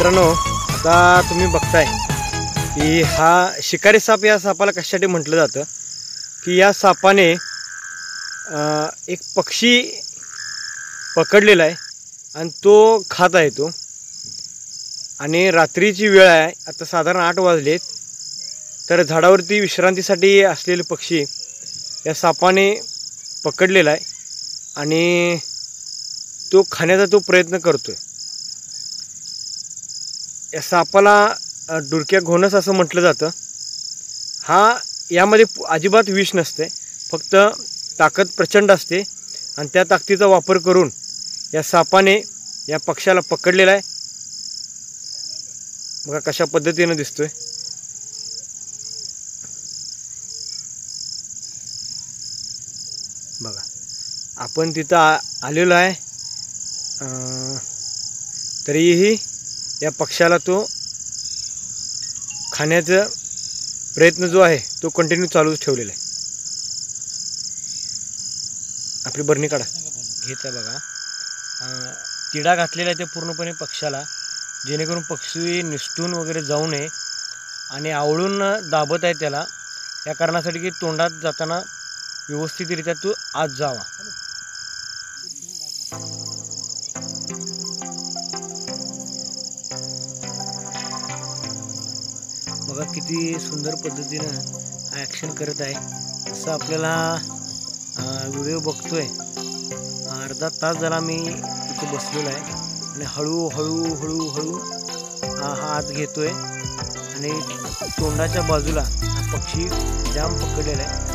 मित्रांनो, आता तुम्ही बघताय की हा शिकारी साप या सापाला कशासाठी म्हटलं जातं की या सापाने एक पक्षी पकडलेला आहे आणि तो खात आहे तो, आणि रात्रीची वेळ आहे, आता साधारण 8 वाजलेत. तर झाडावरती विश्रांतीसाठी असलेले पक्षी या सापाने पकडलेला आहे आणि तो खाण्याचा तो प्रयत्न करतोय. या सापाला डुरक्या घोणस असं म्हटलं जातं. हा यामध्ये अजिबात विष नसते, फक्त ताकद प्रचंड असते आणि त्या ताकदीचा वापर करून या सापाने या पक्ष्याला पकडलेला आहे. बघा कशा पद्धतीने दिसतोय. बघा आपण तिथं आलेलो आहे, तरीही या पक्ष्याला तो खाण्याचा प्रयत्न जो आहे तो कंटिन्यू चालूच ठेवलेला आहे. आपली बरणी काढा घेत आहे. बघा तिडा घातलेला आहे ते पूर्णपणे पक्ष्याला, जेणेकरून पक्षी निसटून वगैरे जाऊ नये आणि आवळून दाबत आहे त्याला, या कारणासाठी की तोंडात जाताना व्यवस्थितरित्या तो आत जावा. बघा किती सुंदर पद्धतीनं ॲक्शन करत आहे. असं आपल्याला व्हिडिओ बघतोय. अर्धा तास झाला मी इथे बसलेलो आहे आणि हळूहळू हळूहळू हा आत घेतोय आणि तोंडाच्या बाजूला हा पक्षी जाम पकडलेला आहे.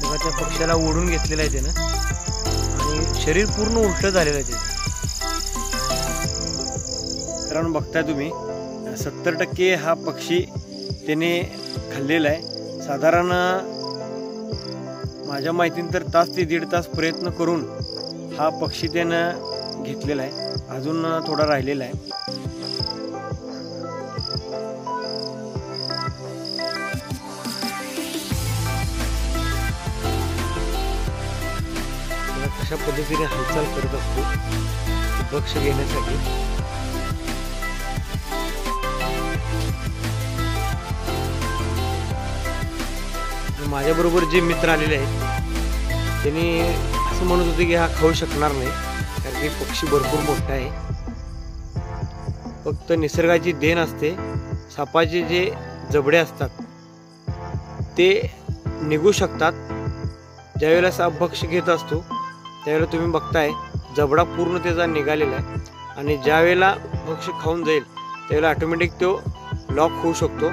बघा त्या पक्ष्याला ओढून घेतलेलं आहे त्यानं आणि शरीर पूर्ण उलट झालेलं आहे त्याचं. कारण बघताय तुम्ही 70% हा पक्षी त्याने खाल्लेला आहे. साधारण माझ्या माहितीने तर तास ते 1.5 तास प्रयत्न करून हा पक्षी त्यानं घेतलेला आहे. अजून थोडा राहिलेला आहे. कशा पद्धतीने हालचाल करत असतो भक्ष घेण्यासाठी. माझ्याबरोबर जे मित्र आलेले आहेत त्यांनी असं म्हणत होते की हा खाऊ शकणार नाही, कारण की पक्षी भरपूर मोठा आहे. फक्त निसर्गाची देण असते. सापाचे जे जबडे असतात ते निघू शकतात. ज्यावेळेला साप भक्ष घेत असतो त्यावेळेला तुम्ही बघताय जबडा पूर्ण त्याचा निघालेला आहे, आणि ज्या वेळेला भक्ष खाऊन जाईल त्यावेळेला ऑटोमॅटिक तो लॉक होऊ शकतो.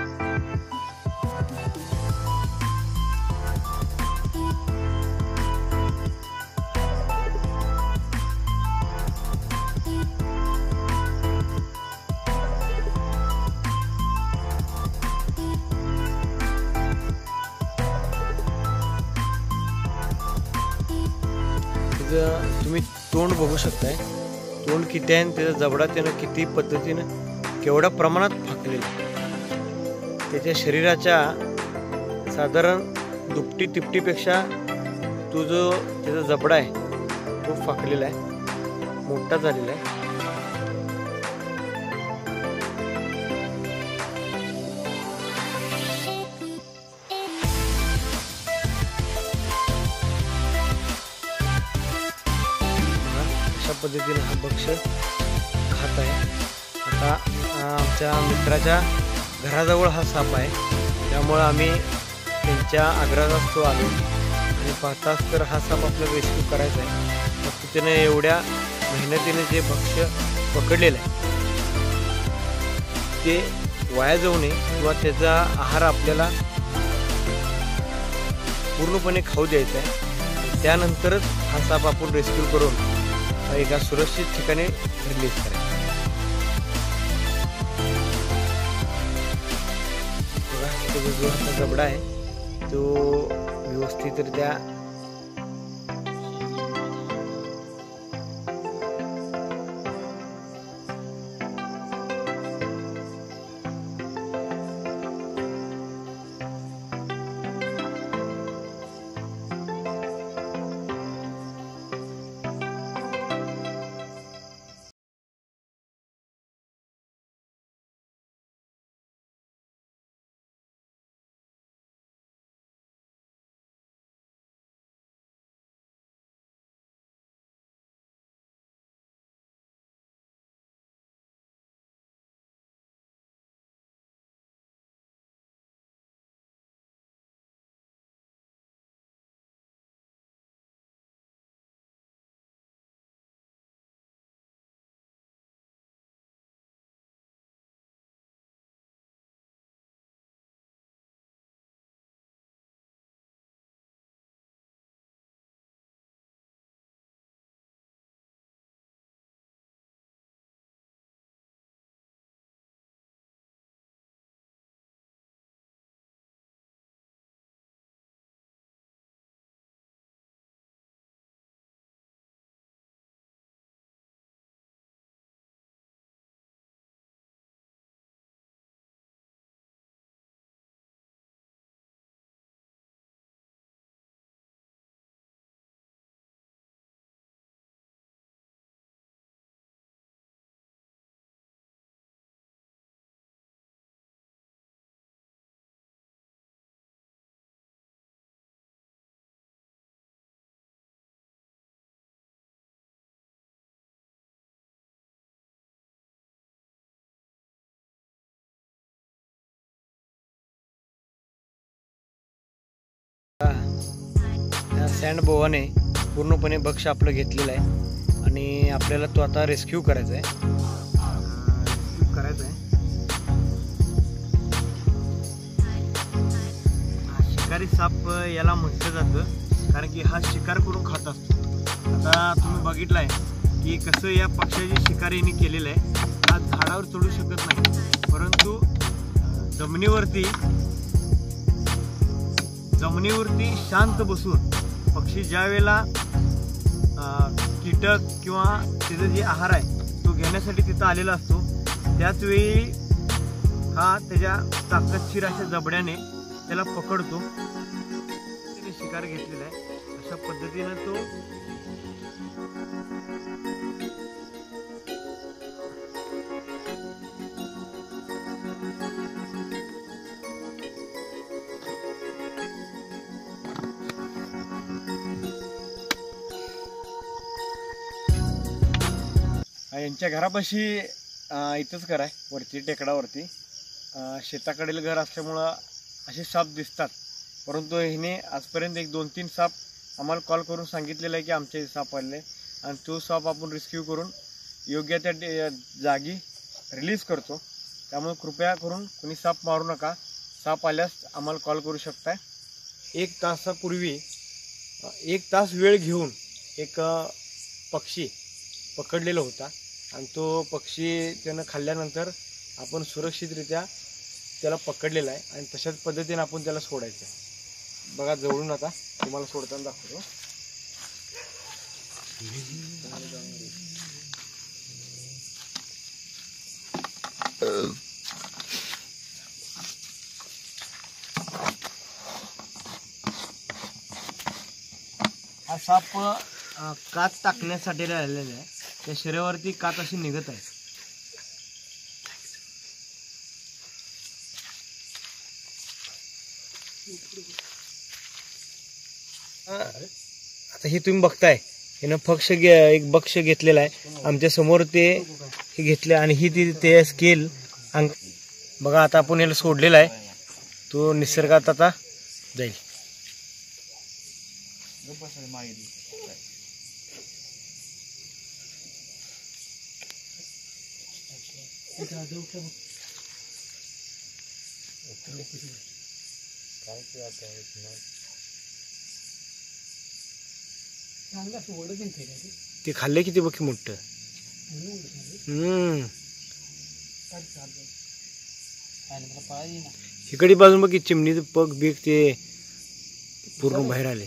तुम्ही तोंड बघू शकताय, तोंड किती आहे, त्याचा जबडा त्यानं किती पद्धतीनं केवढ्या प्रमाणात फाकलेला. त्याच्या शरीराच्या साधारण दुपटी तिपटीपेक्षा तो जो त्याचा जबडा आहे तो फाकलेला आहे, मोठा झालेला आहे. पद्धतीने हा भक्ष खात आहे. आता आमच्या मित्राच्या घराजवळ हा साप आहे, त्यामुळे आम्ही त्यांच्या आग्रहास तो आलो आणि पाहताच तर हा साप आपल्याला रेस्क्यू करायचा आहे. फक्त त्याने एवढ्या मेहनतीने जे भक्ष पकडलेलं आहे ते वाया जाऊ नये किंवा त्याचा आहार आपल्याला पूर्णपणे खाऊ द्यायचा आहे. त्यानंतरच हा साप आपण रेस्क्यू करून एका सुरक्षित ठिकाणी रिलीज करायचं. बघा तो जो हा जबडा आहे तो व्यवस्थितरित्या सँड बोवाने पूर्णपणे भक्ष आपलं घेतलेलं आहे आणि आपल्याला तो आता रेस्क्यू करायचा आहे. शिकारी साप याला म्हटलं जातं कारण की हा शिकार करून खात असतो. आता तुम्ही बघितलं आहे की कसं या पक्ष्याची शिकार यांनी केलेलं आहे. हा झाडावर चढू शकत नाही, परंतु जमिनीवरती शांत बसून पक्षी ज्या वेळेला कीटक किंवा त्याचा जे आहार आहे तो घेण्यासाठी तिथं आलेला असतो, त्याच वेळी हा त्याच्या ताकदशीर अशा जबड्याने त्याला पकडतो. त्याने शिकार घेतलेला आहे. अशा पद्धतीनं तो यांच्या घरापाशी इथंच घर आहे, वरती टेकडावरती. शेताकडील घर असल्यामुळं असे साप दिसतात, परंतु ह्याने आजपर्यंत 1-2-3 साप आम्हाला कॉल करून सांगितलेलं आहे की आमच्या इथे साप आलेले, आणि तो साप आपण रेस्क्यू करून योग्य त्या जागी रिलीज करतो. त्यामुळे कृपया करून कोणी साप मारू नका. साप आल्यास आम्हाला कॉल करू शकताय. 1 तासापूर्वी 1 तास वेळ घेऊन एक पक्षी पकडलेला होता, आणि तो पक्षी त्यानं खाल्ल्यानंतर आपण सुरक्षितरित्या त्याला पकडलेला आहे, आणि तशाच पद्धतीने आपण त्याला सोडायचं आहे. बघा जवळून आता तुम्हाला सोडताना दाखवतो. हा साप कात टाकण्यासाठी राहिलेला आहे. त्या शरीरावरती कात अशी निघत आहे. आता हे तुम्ही बघताय, हिनं एक भक्ष घेतलेला आहे. आमच्या समोर ते हे घेतले, आणि ही ते स्केल बघा. आता आपण याला सोडलेला आहे, तो निसर्गात आता जाईल. ते खाल्ले किती बघ मोठं. इकडे बाजून बघ चिमणीचं पग बीक ते पूर्ण बाहेर आले.